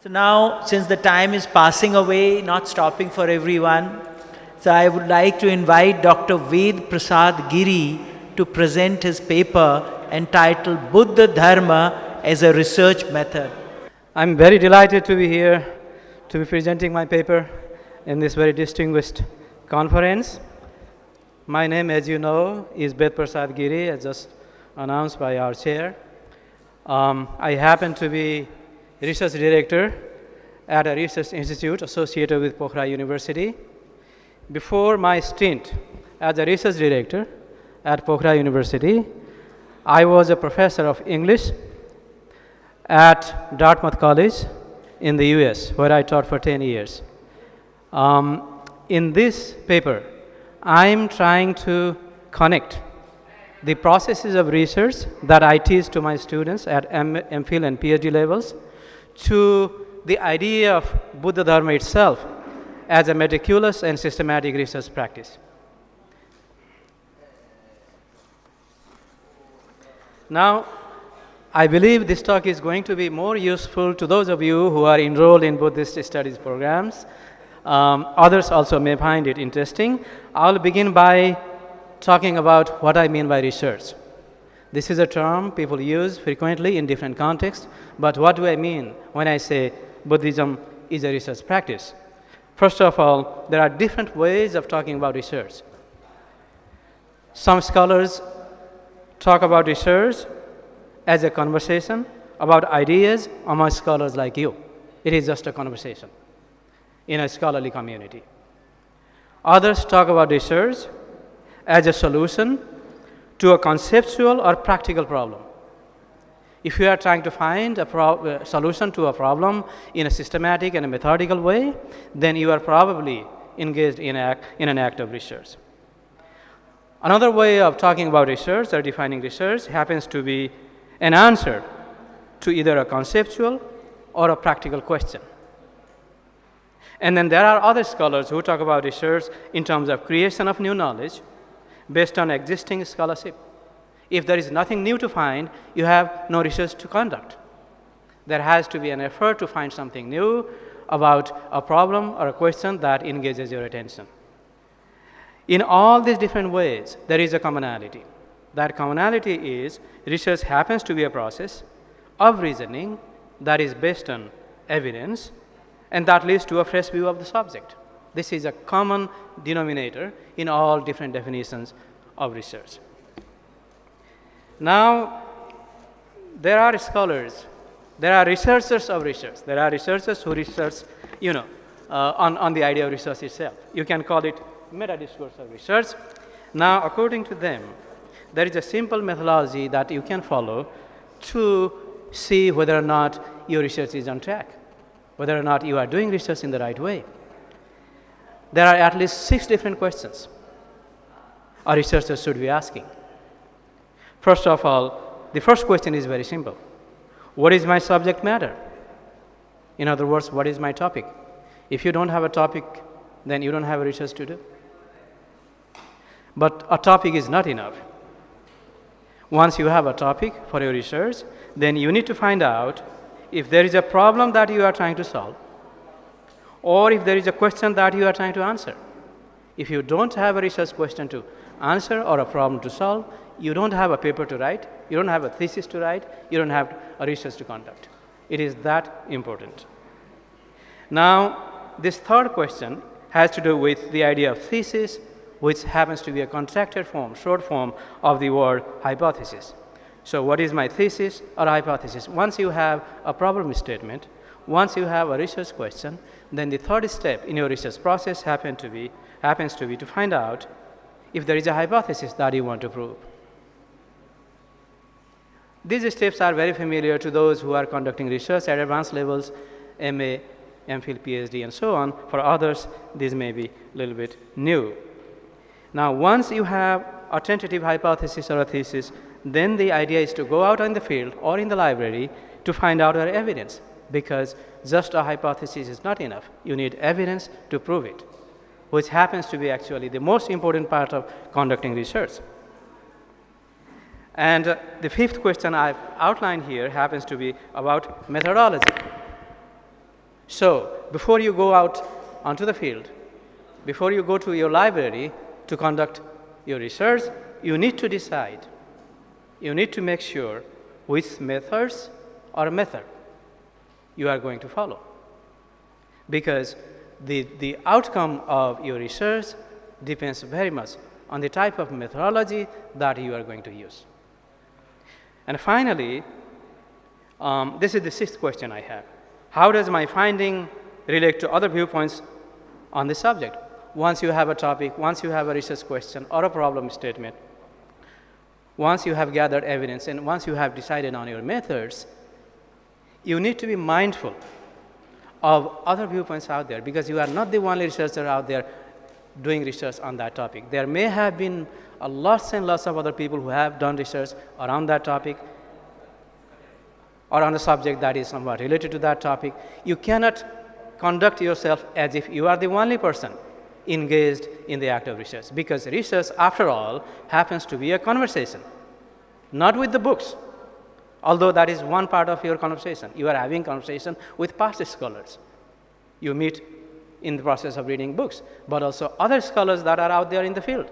So now, since the time is passing away, not stopping for everyone, so I would like to invite Dr. Prasad Giri to present his paper entitled Buddha Dharma as a Research Method. I'm very delighted to be here to be presenting my paper in this very distinguished conference. My name, as you know, is Prasad Giri, as just announced by our chair. I happen to be research director at a research institute associated with Pokhara University. Before my stint as a research director at Pokhara University, I was a professor of English at Dartmouth College in the US, where I taught for 10 years. In this paper, I'm trying to connect the processes of research that I teach to my students at MPhil and PhD levels to the idea of Buddha Dharma itself as a meticulous and systematic research practice. Now, I believe this talk is going to be more useful to those of you who are enrolled in Buddhist studies programs. Others also may find it interesting. I'll begin by talking about what I mean by research. This is a term people use frequently in different contexts, but what do I mean when I say Buddhism is a research practice? First of all, there are different ways of talking about research. Some scholars talk about research as a conversation about ideas among scholars like you. It is just a conversation in a scholarly community. Others talk about research as a solution to a conceptual or practical problem. If you are trying to find a solution to a problem in a systematic and a methodical way, then you are probably engaged in an act of research. Another way of talking about research or defining research happens to be an answer to either a conceptual or a practical question. And then there are other scholars who talk about research in terms of creation of new knowledge based on existing scholarship. If there is nothing new to find, you have no research to conduct. There has to be an effort to find something new about a problem or a question that engages your attention. In all these different ways, there is a commonality. That commonality is research happens to be a process of reasoning that is based on evidence and that leads to a fresh view of the subject. This is a common denominator in all different definitions of research. Now, there are scholars, there are researchers of research. There are researchers who research, on the idea of research itself. You can call it meta-discourse of research. Now, according to them, there is a simple methodology that you can follow to see whether or not your research is on track, whether or not you are doing research in the right way. There are at least 6 different questions our researchers should be asking. First of all, the first question is very simple. What is my subject matter? In other words, what is my topic? If you don't have a topic, then you don't have a research to do. But a topic is not enough. Once you have a topic for your research, then you need to find out if there is a problem that you are trying to solve, or if there is a question that you are trying to answer. If you don't have a research question to answer or a problem to solve, you don't have a paper to write, you don't have a thesis to write, you don't have a research to conduct. It is that important. Now, this third question has to do with the idea of thesis, which happens to be a contracted form, short form of the word hypothesis. So what is my thesis or hypothesis? Once you have a problem statement, once you have a research question, then the third step in your research process happens to be to find out if there is a hypothesis that you want to prove. These steps are very familiar to those who are conducting research at advanced levels, MA, MPhil, PhD, and so on. For others, this may be a little bit new. Now, once you have a tentative hypothesis or a thesis, then the idea is to go out in the field or in the library to find out our evidence, because just a hypothesis is not enough. You need evidence to prove it, which happens to be actually the most important part of conducting research. And the fifth question I've outlined here happens to be about methodology. So, before you go out onto the field, before you go to your library to conduct your research, you need to decide. You need to make sure which methods or method you are going to follow. Because the outcome of your research depends very much on the type of methodology that you are going to use. And finally, this is the sixth question I have. How does my finding relate to other viewpoints on the subject? Once you have a topic, once you have a research question or a problem statement, once you have gathered evidence and once you have decided on your methods, you need to be mindful of other viewpoints out there, because you are not the only researcher out there doing research on that topic. There may have been lots and lots of other people who have done research around that topic or on a subject that is somewhat related to that topic. You cannot conduct yourself as if you are the only person engaged in the act of research, because research, after all, happens to be a conversation, not with the books. Although that is one part of your conversation. You are having conversation with past scholars. You meet in the process of reading books, but also other scholars that are out there in the field.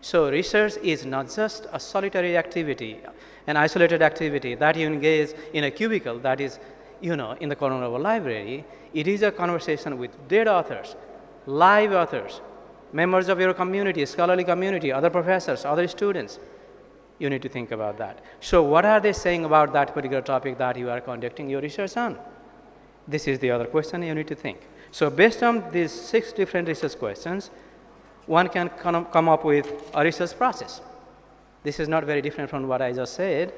So research is not just a solitary activity, an isolated activity that you engage in a cubicle that is, in the corner of a library. It is a conversation with dead authors, live authors, members of your community, scholarly community, other professors, other students. You need to think about that. So what are they saying about that particular topic that you are conducting your research on? This is the other question you need to think. So based on these 6 different research questions, one can come up with a research process. This is not very different from what I just said.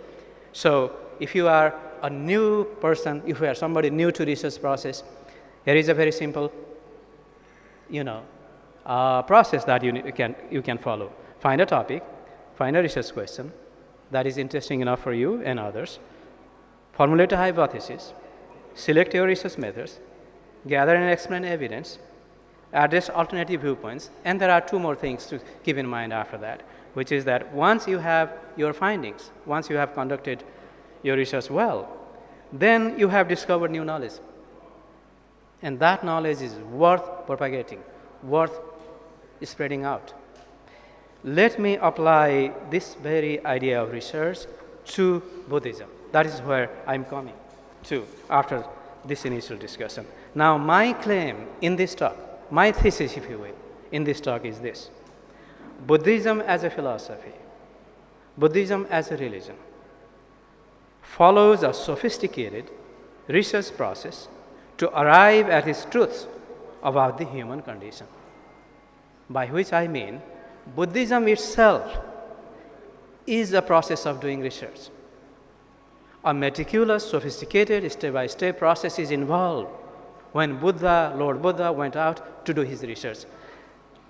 So if you are a new person, if you are somebody new to research process, here is a very simple, process that you can follow. Find a topic, find a research question that is interesting enough for you and others, formulate a hypothesis, select your research methods, gather and explain evidence, address alternative viewpoints, and there are 2 more things to keep in mind after that, which is that once you have your findings, once you have conducted your research well, then you have discovered new knowledge. And that knowledge is worth propagating, worth spreading out. Let me apply this very idea of research to Buddhism. That is where I'm coming to after this initial discussion. Now, my claim in this talk, my thesis, if you will, in this talk is this: Buddhism as a philosophy, Buddhism as a religion, follows a sophisticated research process to arrive at its truths about the human condition. By which I mean, Buddhism itself is a process of doing research. A meticulous, sophisticated, step-by-step process is involved when Lord Buddha went out to do his research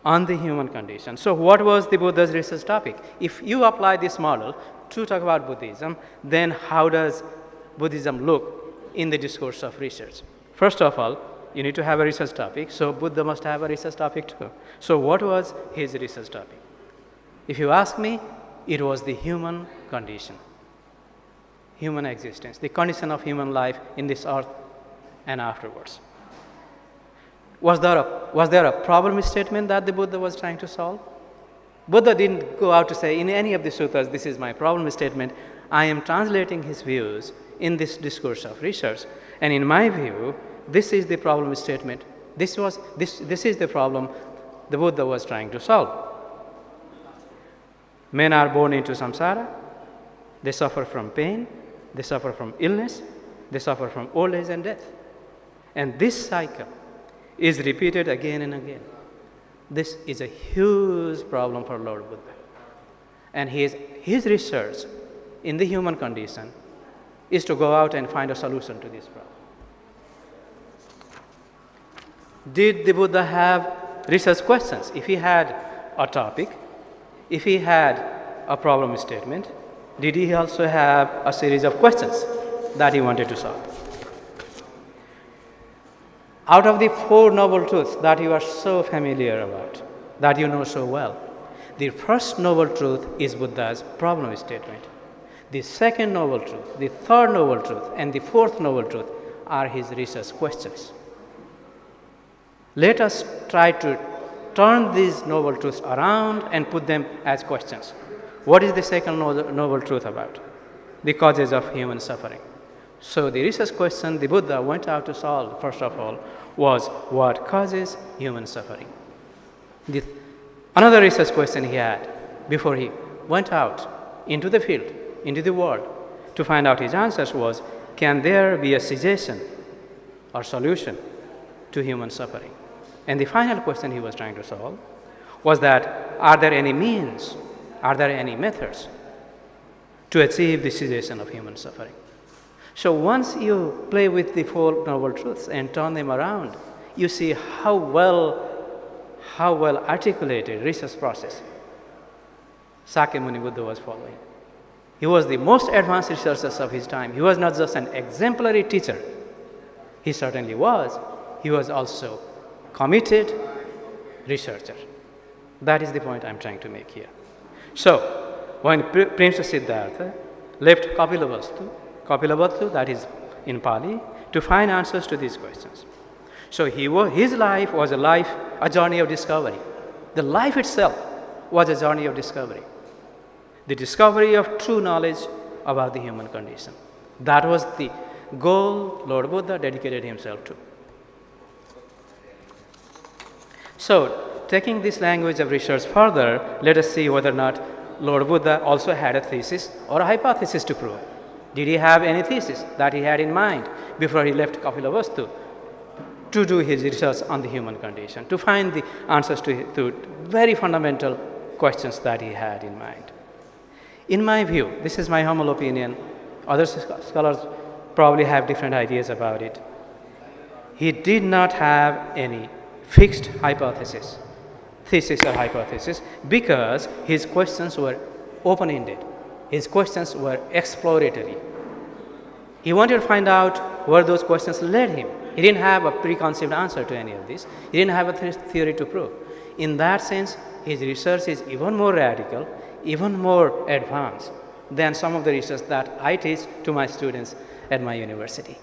on the human condition. So what was the Buddha's research topic? If you apply this model to talk about Buddhism, then how does Buddhism look in the discourse of research? First of all, you need to have a research topic, so Buddha must have a research topic too. So what was his research topic? If you ask me, it was the human condition, human existence, the condition of human life in this earth and afterwards. Was there a problem statement that the Buddha was trying to solve? Buddha didn't go out to say in any of the sutras, this is my problem statement. I am translating his views in this discourse of research. And in my view, this is the problem statement. This is the problem the Buddha was trying to solve. Men are born into samsara. They suffer from pain. They suffer from illness. They suffer from old age and death. And this cycle is repeated again and again. This is a huge problem for Lord Buddha. And his research in the human condition is to go out and find a solution to this problem. Did the Buddha have research questions? If he had a topic, if he had a problem statement, did he also have a series of questions that he wanted to solve? Out of the 4 noble truths that you are so familiar about, that you know so well, the first noble truth is Buddha's problem statement. The second noble truth, the third noble truth, and the fourth noble truth are his research questions. Let us try to turn these noble truths around and put them as questions. What is the second noble truth about? The causes of human suffering. So the research question the Buddha went out to solve, first of all, was what causes human suffering? Another research question he had before he went out into the field, into the world, to find out his answers was, can there be a cessation or solution to human suffering? And the final question he was trying to solve was that, are there any means, are there any methods to achieve the cessation of human suffering? So once you play with the Four Noble Truths and turn them around, you see how well articulated research process Sakyamuni Buddha was following. He was the most advanced researcher of his time. He was not just an exemplary teacher. He certainly was. He was also committed researcher. That is the point I'm trying to make here. So, when Prince Siddhartha left Kapilavastu, that is in Pali, to find answers to these questions. So his life was a journey of discovery. The life itself was a journey of discovery. The discovery of true knowledge about the human condition. That was the goal Lord Buddha dedicated himself to. So, taking this language of research further, let us see whether or not Lord Buddha also had a thesis or a hypothesis to prove. Did he have any thesis that he had in mind before he left Kapilavastu to do his research on the human condition, to find the answers to very fundamental questions that he had in mind? In my view, this is my humble opinion, other scholars probably have different ideas about it. He did not have any fixed hypothesis, thesis or hypothesis, because his questions were open-ended. His questions were exploratory. He wanted to find out where those questions led him. He didn't have a preconceived answer to any of this. He didn't have a theory to prove. In that sense, his research is even more radical, even more advanced than some of the research that I teach to my students at my university.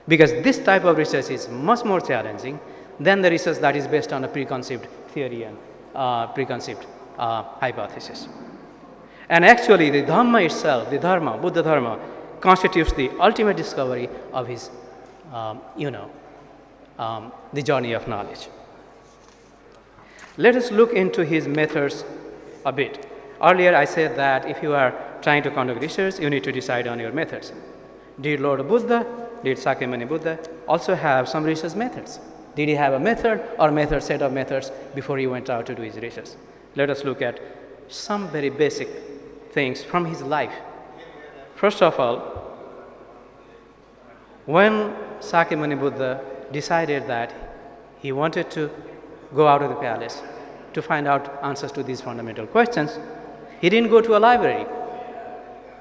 Because this type of research is much more challenging than the research that is based on a preconceived theory and preconceived hypothesis. And actually, the Dharma itself, the Dharma, Buddha Dharma, constitutes the ultimate discovery of his, the journey of knowledge. Let us look into his methods a bit. Earlier, I said that if you are trying to conduct research, you need to decide on your methods. Did Lord Buddha, did Sakyamuni Buddha also have some research methods? Did he have a method or set of methods before he went out to do his research? Let us look at some very basic things from his life. First of all, when Sakyamuni Buddha decided that he wanted to go out of the palace to find out answers to these fundamental questions, he didn't go to a library.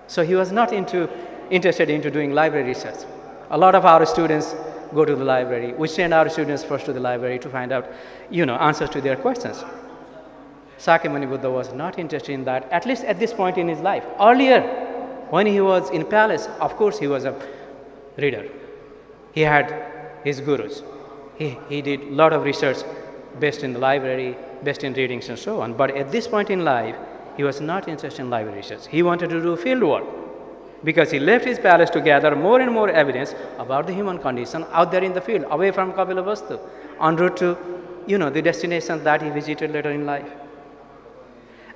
So he was not interested into doing library research. A lot of our students go to the library. We send our students first to the library to find out, answers to their questions. Sakyamuni Buddha was not interested in that, at least at this point in his life. Earlier, when he was in palace, of course he was a reader. He had his gurus. He did a lot of research based in the library, based in readings and so on. But at this point in life, he was not interested in library research. He wanted to do field work because he left his palace to gather more and more evidence about the human condition out there in the field, away from Kapilavastu, en route to, the destinations that he visited later in life.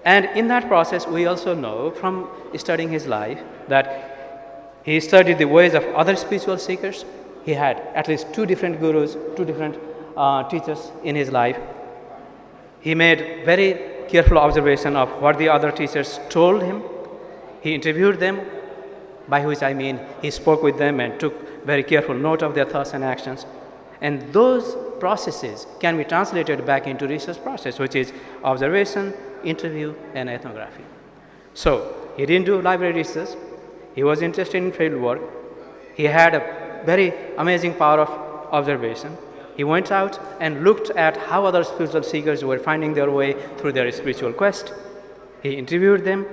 And in that process, we also know from studying his life that he studied the ways of other spiritual seekers. He had at least two different gurus, two different teachers in his life. He made very careful observation of what the other teachers told him. He interviewed them, by which I mean he spoke with them and took very careful note of their thoughts and actions. And those processes can be translated back into research process, which is observation, interview, and ethnography. So he didn't do library research. He was interested in field work. He had a very amazing power of observation. He went out and looked at how other spiritual seekers were finding their way through their spiritual quest. He interviewed them,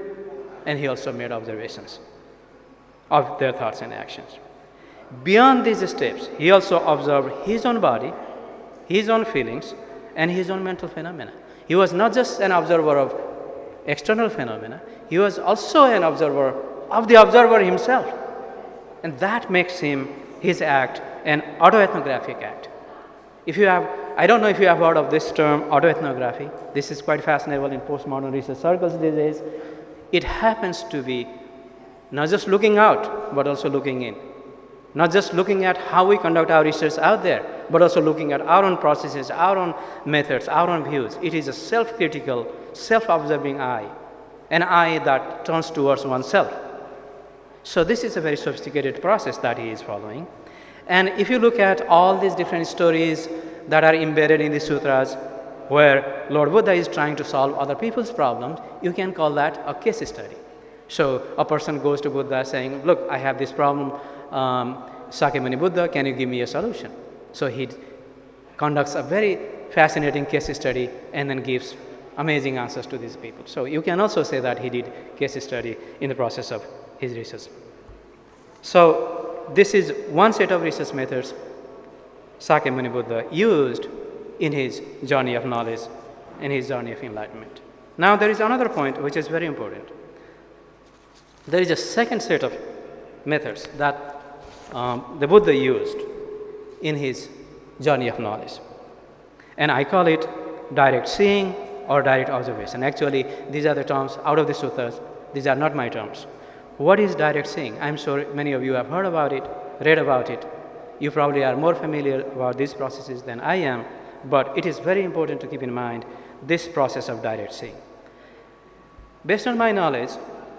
and he also made observations of their thoughts and actions. Beyond these steps, he also observed his own body his own feelings and his own mental phenomena. He was not just an observer of external phenomena, he was also an observer of the observer himself. And that makes his act an autoethnographic act. If you have, I don't know if you have heard of this term, autoethnography. This is quite fashionable in postmodern research circles these days. It happens to be not just looking out, but also looking in. Not just looking at how we conduct our research out there, but also looking at our own processes, our own methods, our own views. It is a self-critical, self-observing eye, an eye that turns towards oneself. So this is a very sophisticated process that he is following. And if you look at all these different stories that are embedded in the sutras, where Lord Buddha is trying to solve other people's problems, you can call that a case study. So a person goes to Buddha saying, look, I have this problem, Sakyamuni Buddha, can you give me a solution? So he conducts a very fascinating case study and then gives amazing answers to these people. So you can also say that he did case study in the process of his research. So this is one set of research methods Sakyamuni Buddha used in his journey of knowledge, in his journey of enlightenment. Now there is another point which is very important. There is a second set of methods that the Buddha used in his journey of knowledge. And I call it direct seeing or direct observation. Actually, these are the terms out of the sutras. These are not my terms. What is direct seeing? I'm sure many of you have heard about it, read about it. You probably are more familiar about these processes than I am, but it is very important to keep in mind this process of direct seeing. Based on my knowledge,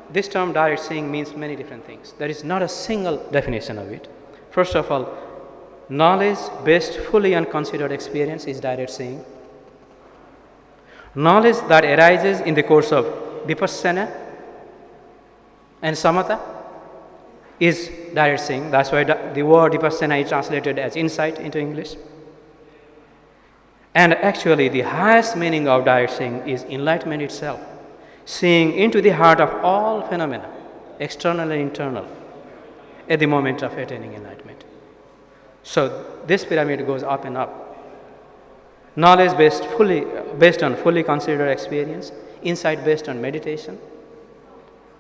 this term direct seeing means many different things. There is not a single definition of it. First of all, knowledge based fully on considered experience is direct seeing. Knowledge that arises in the course of vipassana and samatha is direct seeing. That's why the word vipassana is translated as insight into English. And actually, the highest meaning of direct seeing is enlightenment itself, seeing into the heart of all phenomena, external and internal, at the moment of attaining enlightenment. So this pyramid goes up and up. Knowledge based on fully considered experience, insight based on meditation,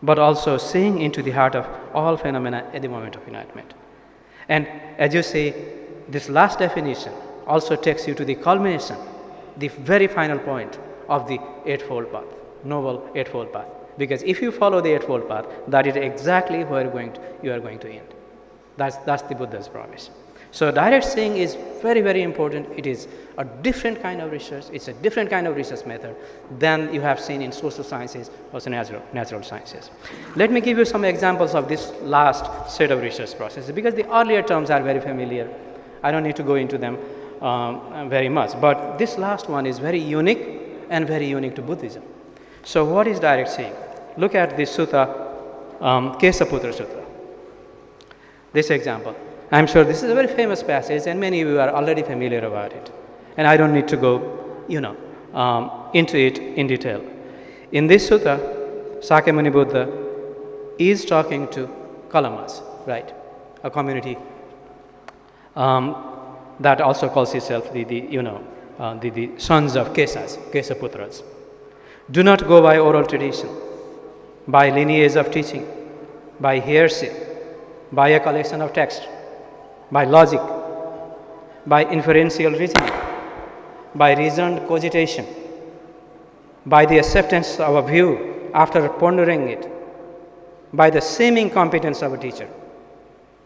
but also seeing into the heart of all phenomena at the moment of enlightenment. And as you see, this last definition also takes you to the culmination, the very final point of the Eightfold Path, Noble Eightfold Path. Because if you follow the Eightfold Path, that is exactly where you are going to end. That's the Buddha's promise. So direct seeing is very, very important. It is a different kind of research. It's a different kind of research method than you have seen in social sciences or natural sciences. Let me give you some examples of this last set of research processes, because the earlier terms are very familiar. I don't need to go into them very much. But this last one is very unique and very unique to Buddhism. So what is direct seeing? Look at this sutta, Kesaputra Sutra. This example. I'm sure this is a very famous passage and many of you are already familiar about it. And I don't need to go, into it in detail. In this sutta, Sakyamuni Buddha is talking to Kalamas, right? A community that also calls itself the sons of Kesas, Kesaputras. Do not go by oral tradition, by lineage of teaching, by hearsay, by a collection of texts, by logic, by inferential reasoning, by reasoned cogitation, by the acceptance of a view after pondering it, by the seeming competence of a teacher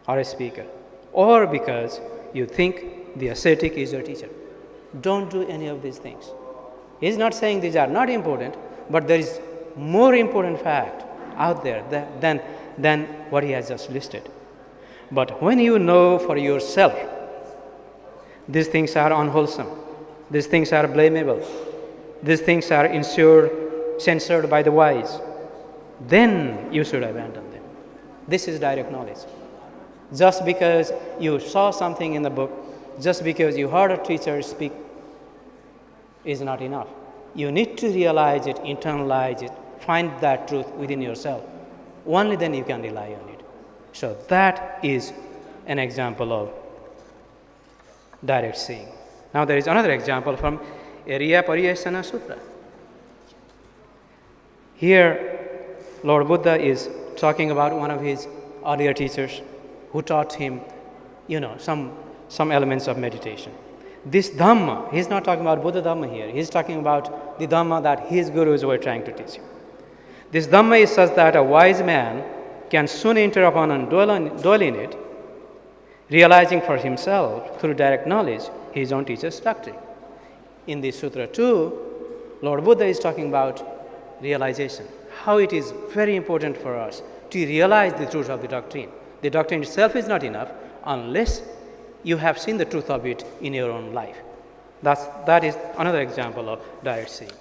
or a speaker, or because you think the ascetic is your teacher. Don't do any of these things. He's not saying these are not important, but there is more important fact out there than what he has just listed. But when you know for yourself, these things are unwholesome, these things are blamable, these things are censored by the wise, then you should abandon them. This is direct knowledge. Just because you saw something in the book, just because you heard a teacher speak, is not enough. You need to realize it, internalize it, find that truth within yourself. Only then you can rely on it. So that is an example of direct seeing. Now there is another example from Ariya Pariyasana Sutra. Here, Lord Buddha is talking about one of his earlier teachers who taught him, some elements of meditation. This Dharma, he's not talking about Buddha Dharma here, he's talking about the Dharma that his gurus were trying to teach him. This Dhamma is such that a wise man can soon enter upon and dwell in it, realizing for himself through direct knowledge his own teacher's doctrine. In this sutra too, Lord Buddha is talking about realization, how it is very important for us to realize the truth of the doctrine. The doctrine itself is not enough unless you have seen the truth of it in your own life. That is another example of direct seeing.